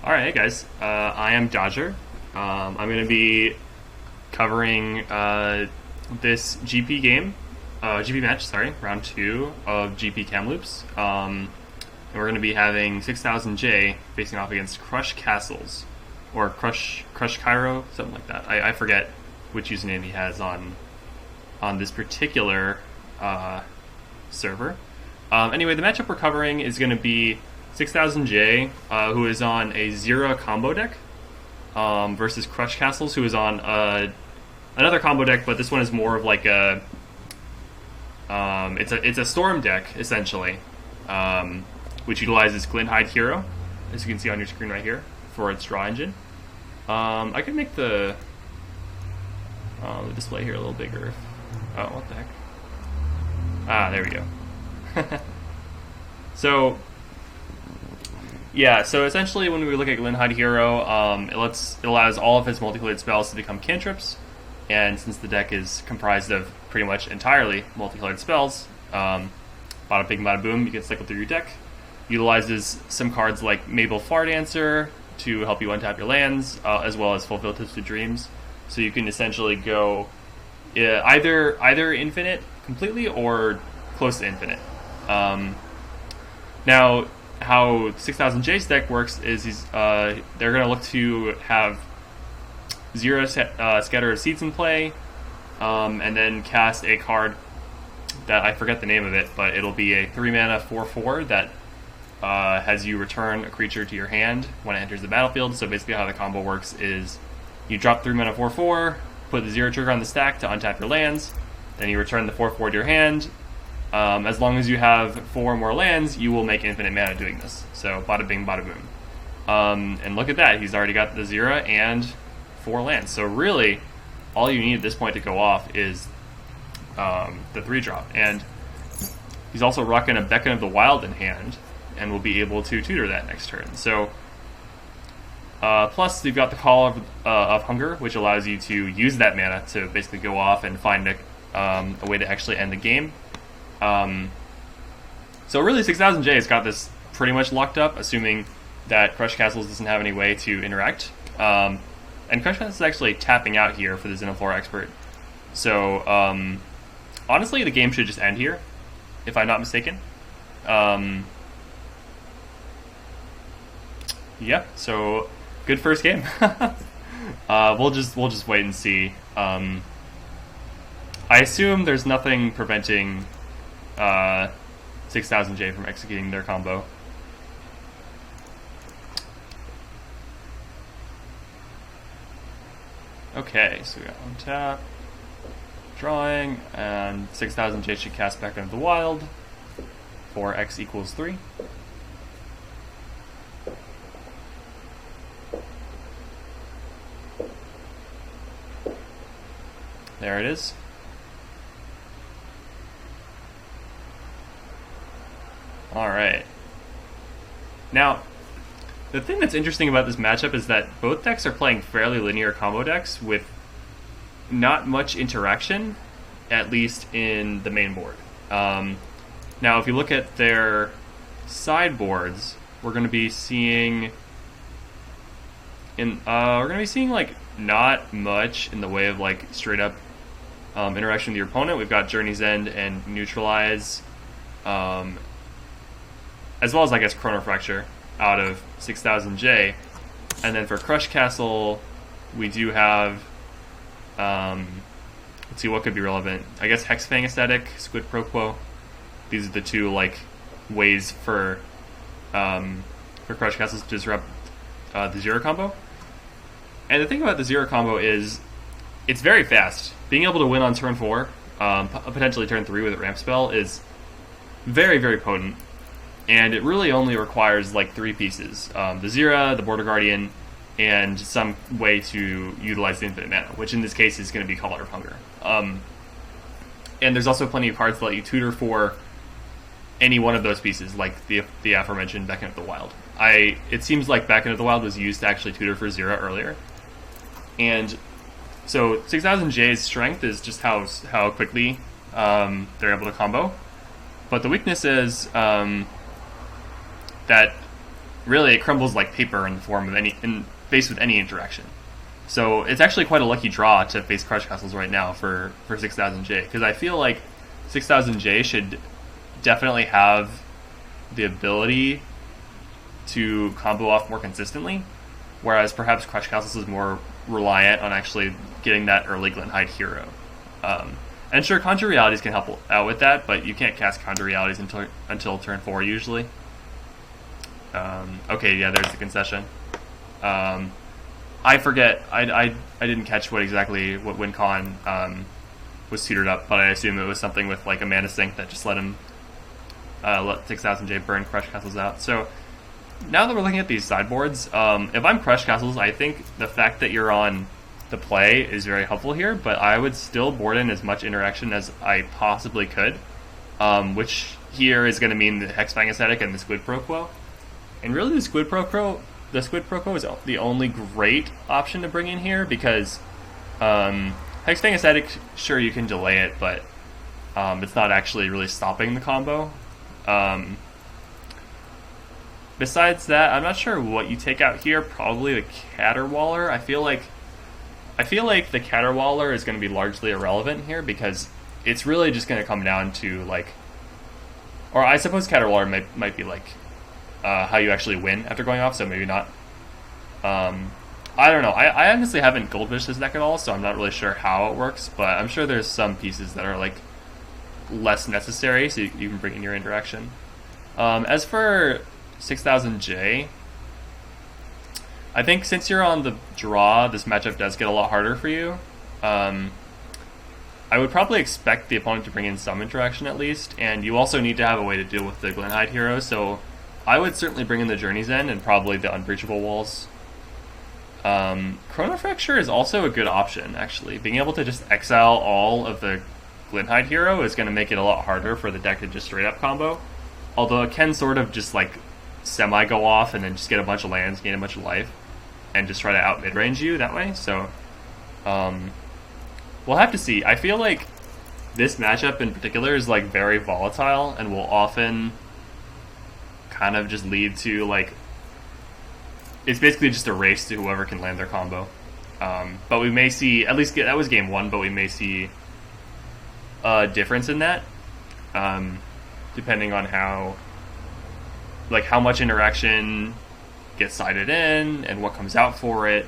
Alright, hey guys. I am Dodger. I'm going to be covering this GP match, round 2 of GP Kamloops. And we're going to be having 6000J facing off against Crush Castles, or Crush Cairo, something like that. I forget which username he has on this particular server. Anyway, the matchup we're covering is going to be 6000J, who is on a Xira combo deck, versus Crush Castles, who is on another combo deck, but this one is more of like a it's a storm deck essentially, which utilizes Glinthide Hero, as you can see on your screen right here, for its draw engine. I can make the display here a little bigger. Oh, what the heck? Ah, there we go. So essentially when we look at Glinthide Hero, it allows all of his multicolored spells to become cantrips, and since the deck is comprised of pretty much entirely multicolored spells, bada bing bada boom, you can cycle through your deck. Utilizes some cards like Mabel Fardancer to help you untap your lands, as well as Fulfill Twisted Dreams, so you can essentially go either infinite completely or close to infinite. Now, how 6000J's deck works is they're going to look to have Xira Scatter of Seeds in play, and then cast a card that I forget the name of it, but it'll be a 3-mana 4/4 that has you return a creature to your hand when it enters the battlefield. So basically how the combo works is you drop 3-mana 4/4, put the Xira trigger on the stack to untap your lands, then you return the 4/4 to your hand. As long as you have 4 or more lands, you will make infinite mana doing this. So bada bing, bada boom. And look at that, he's already got the Xira and 4 lands. So really, all you need at this point to go off is the 3-drop. And he's also rocking a Beacon of the Wild in hand, and will be able to tutor that next turn. So plus, you've got the Call of Hunger, which allows you to use that mana to basically go off and find a way to actually end the game. So really 6000J has got this pretty much locked up, assuming that Crush Castles doesn't have any way to interact. And Crush Castles is actually tapping out here for the Xenoflora Expert. So honestly, the game should just end here, if I'm not mistaken. Yeah, so good first game. We'll just wait and see. I assume there's nothing preventing 6000J from executing their combo. Okay, so we got on tap, drawing, and 6000J should cast back into the wild for X equals 3. There it is. Alright. Now, the thing that's interesting about this matchup is that both decks are playing fairly linear combo decks with not much interaction, at least in the main board. Now, if you look at their sideboards, we're going to be seeing like not much in the way of like straight up interaction with your opponent. We've got Journey's End and Neutralize, as well as, I guess, Chrono Fracture out of 6000J. And then for Crush Castle, we do have, let's see what could be relevant. I guess Hexfang Aesthetic, Squid Pro Quo. These are the two, like, ways for Crush Castles to disrupt the Xira combo. And the thing about the Xira combo is it's very fast. Being able to win on turn 4, potentially turn 3 with a ramp spell is very, very potent. And it really only requires like 3 pieces. The Xira, the Border Guardian, and some way to utilize the infinite mana, which in this case is going to be Caller of Hunger. And there's also plenty of cards that let you tutor for any one of those pieces, like the aforementioned Beacon of the Wild. It seems like Beacon of the Wild was used to actually tutor for Xira earlier. And so 6000J's strength is just how quickly they're able to combo. But the weakness is that really it crumbles like paper in the form of faced with any interaction. So it's actually quite a lucky draw to face Crush Castles right now for 6000J, because I feel like 6000J should definitely have the ability to combo off more consistently, whereas perhaps Crush Castles is more reliant on actually getting that early Glinthide hero. And sure, Conjure Realities can help out with that, but you can't cast Conjure Realities until turn 4 usually. Okay, yeah, there's the concession. I forget. I didn't catch what WinCon was tutored up, but I assume it was something with like a mana sink that just let him let 6000J burn Crush Castles out. So now that we're looking at these sideboards, if I'm Crush Castles, I think the fact that you're on the play is very helpful here, but I would still board in as much interaction as I possibly could, which here is going to mean the Hexfang Ascetic and the Squid Pro Quo. And really the Squid Pro Quo is the only great option to bring in here, because Hexfang Ascetic, sure, you can delay it, but it's not actually really stopping the combo. Besides that, I'm not sure what you take out here. Probably the Caterwaller. I feel like the Caterwaller is going to be largely irrelevant here, because it's really just going to come down to like, or I suppose Caterwaller might be like how you actually win after going off, so maybe not. I don't know. I honestly haven't goldfished this deck at all, so I'm not really sure how it works, but I'm sure there's some pieces that are like less necessary, so you can bring in your interaction. As for 6000J, I think since you're on the draw, this matchup does get a lot harder for you. I would probably expect the opponent to bring in some interaction at least, and you also need to have a way to deal with the Glinthide hero, so I would certainly bring in the Journey's End and probably the Unbreachable Walls. Chronofracture is also a good option, actually. Being able to just exile all of the Glinthide hero is going to make it a lot harder for the deck to just straight up combo, although it can sort of just like semi go off and then just get a bunch of lands, gain a bunch of life, and just try to out mid-range you that way. So we'll have to see. I feel like this matchup in particular is like very volatile and will often kind of just lead to like, it's basically just a race to whoever can land their combo. But we may see, at least that was game 1, but we may see a difference in that, depending on how much interaction gets sided in and what comes out for it,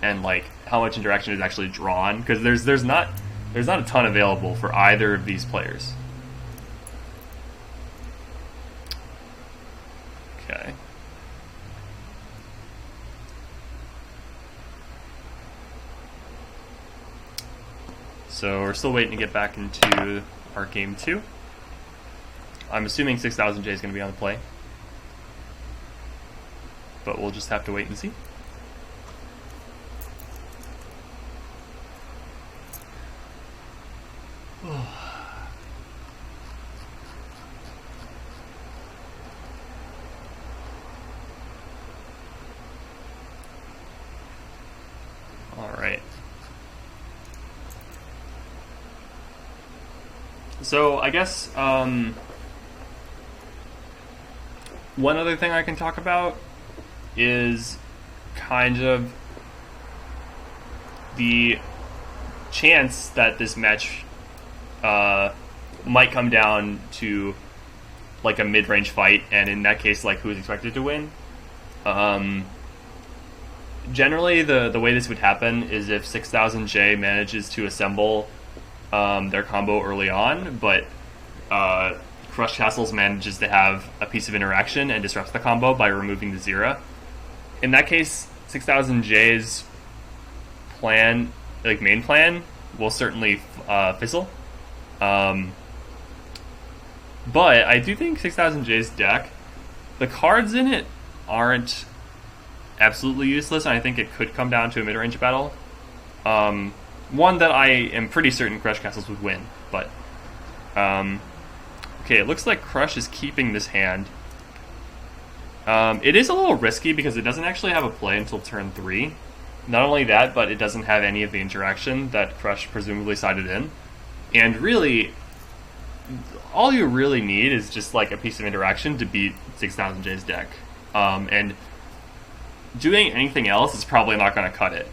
and like how much interaction is actually drawn, because there's not a ton available for either of these players. Okay. So we're still waiting to get back into our game 2. I'm assuming 6000J is going to be on the play, but we'll just have to wait and see. All right. So I guess one other thing I can talk about is kind of the chance that this match might come down to like a mid-range fight, and in that case, like who's expected to win. Generally, the way this would happen is if 6000J manages to assemble their combo early on, but Crush Castles manages to have a piece of interaction and disrupts the combo by removing the Xira. In that case, 6000J's plan, like main plan, will certainly fizzle. But I do think 6000J's deck, the cards in it aren't absolutely useless, and I think it could come down to a mid-range battle. One that I am pretty certain Crush Castles would win, but okay, it looks like Crush is keeping this hand. It is a little risky because it doesn't actually have a play until turn 3. Not only that, but it doesn't have any of the interaction that Crush presumably sided in. And really, all you really need is just like a piece of interaction to beat 6000J's deck. And doing anything else is probably not going to cut it,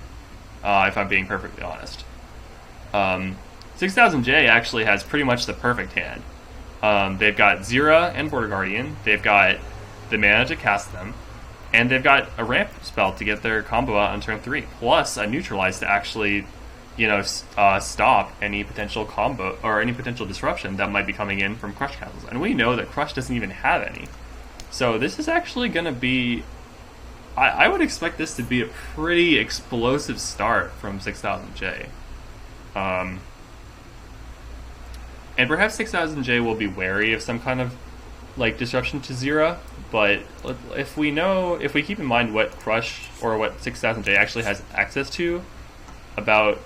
if I'm being perfectly honest. 6000J actually has pretty much the perfect hand. They've got Xira and Border Guardian, they've got the mana to cast them, and they've got a ramp spell to get their combo out on turn 3, plus a neutralize to actually, stop any potential combo or any potential disruption that might be coming in from Crush Castles. And we know that Crush doesn't even have any. So this is actually going to be... I would expect this to be a pretty explosive start from 6000J. And perhaps 6000J will be wary of some kind of disruption to Xira, but if we keep in mind what Crush or what 6000J actually has access to about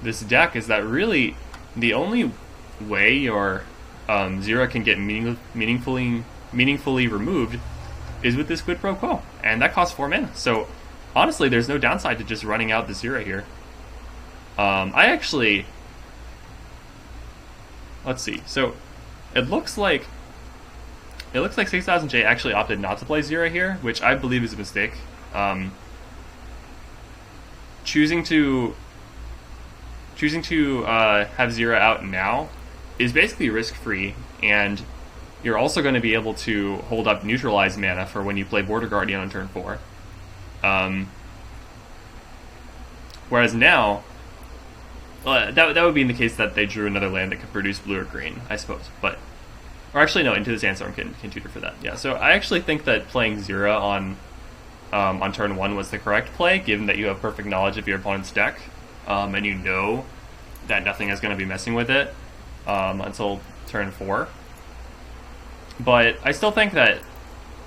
this deck, is that really the only way your Xira can get meaningfully removed is with this Quid Pro Quo, and that costs 4 mana. So honestly, there's no downside to just running out the Xira here. Let's see. So it looks like 6000J actually opted not to play Xira here, which I believe is a mistake. Choosing to have Xira out now is basically risk-free, and you're also going to be able to hold up neutralize mana for when you play Border Guardian on turn 4. Whereas now, that would be in the case that they drew another land that could produce blue or green, I suppose. Or actually, no, Into the Sandstorm can tutor for that. Yeah, so I actually think that playing Xira on turn 1 was the correct play, given that you have perfect knowledge of your opponent's deck, and you know that nothing is going to be messing with it until turn 4. But I still think that,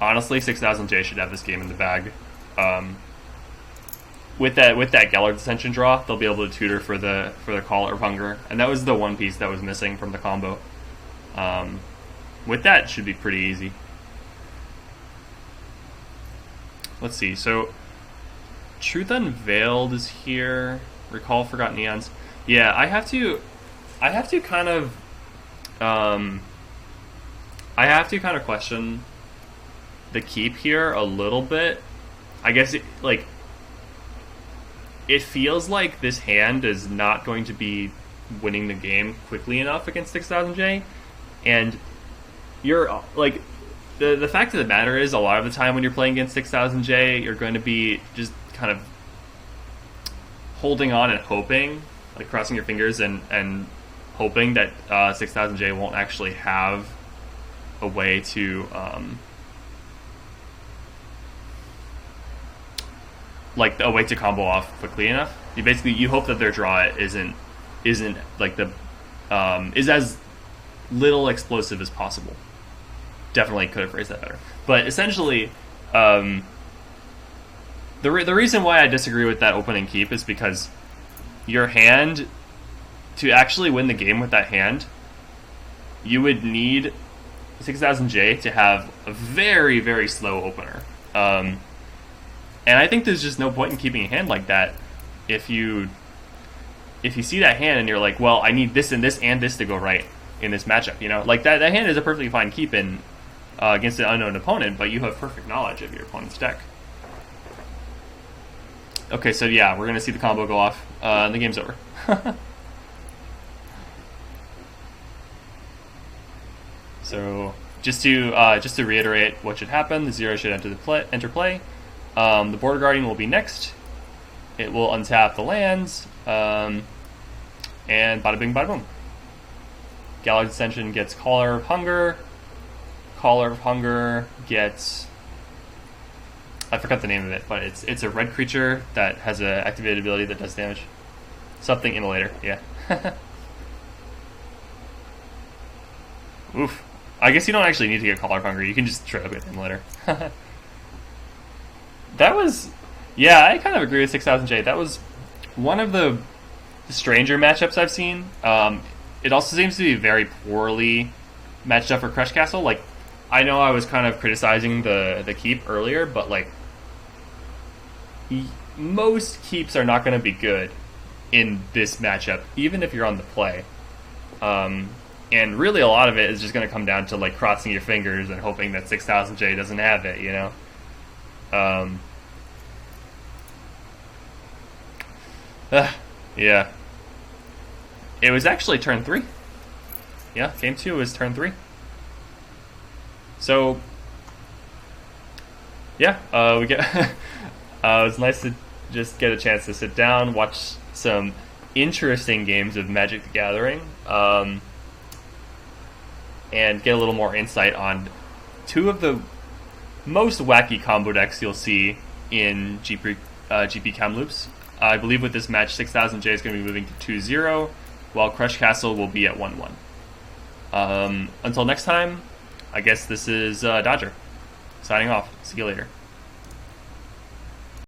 honestly, 6000J should have this game in the bag. With that Gallard Ascension draw, they'll be able to tutor for the Caller of Hunger, and that was the one piece that was missing from the combo. With that, it should be pretty easy. Let's see. So, Truth Unveiled is here. Recall Forgotten Eons. Yeah, I have to kind of question the keep here a little bit. I guess it feels like this hand is not going to be winning the game quickly enough against 6000J, and you're the fact of the matter is, a lot of the time when you're playing against 6000J, you're going to be just kind of holding on and hoping, crossing your fingers and hoping that 6000J won't actually have a way to combo off quickly enough. You hope that their draw isn't is as little explosive as possible. Definitely could have phrased that better. But essentially, the reason why I disagree with that opening keep is because your hand, to actually win the game with that hand, you would need 6000J to have a very, very slow opener. And I think there's just no point in keeping a hand like that if you see that hand and you're like, well, I need this and this and this to go right in this matchup. That hand is a perfectly fine keep in against an unknown opponent, but you have perfect knowledge of your opponent's deck. Okay, so yeah, we're gonna see the combo go off, and the game's over. So just to reiterate what should happen, the Xira should enter play. The Border Guardian will be next. It will untap the lands, and bada bing, bada boom. Gallard Ascension gets Caller of Hunger. Caller of Hunger gets... I forgot the name of it, but it's a red creature that has an activated ability that does damage. Something Immolator, yeah. Oof. I guess you don't actually need to get Caller of Hunger, you can just straight up get Immolator. That was... Yeah, I kind of agree with 6000J. That was one of the stranger matchups I've seen. It also seems to be very poorly matched up for Crush Castle. I know I was kind of criticizing the keep earlier, but most keeps are not going to be good in this matchup, even if you're on the play. And really, a lot of it is just going to come down to like crossing your fingers and hoping that 6000J doesn't have it, you know. Yeah. It was actually turn 3. Yeah, game 2 was turn 3. So, yeah, we get. It was nice to just get a chance to sit down, watch some interesting games of Magic the Gathering, and get a little more insight on two of the most wacky combo decks you'll see in GP Kamloops. I believe with this match, 6000J is going to be moving to 2-0, while Crush Castle will be at 1-1. Until next time, I guess this is Dodger, signing off. See you later.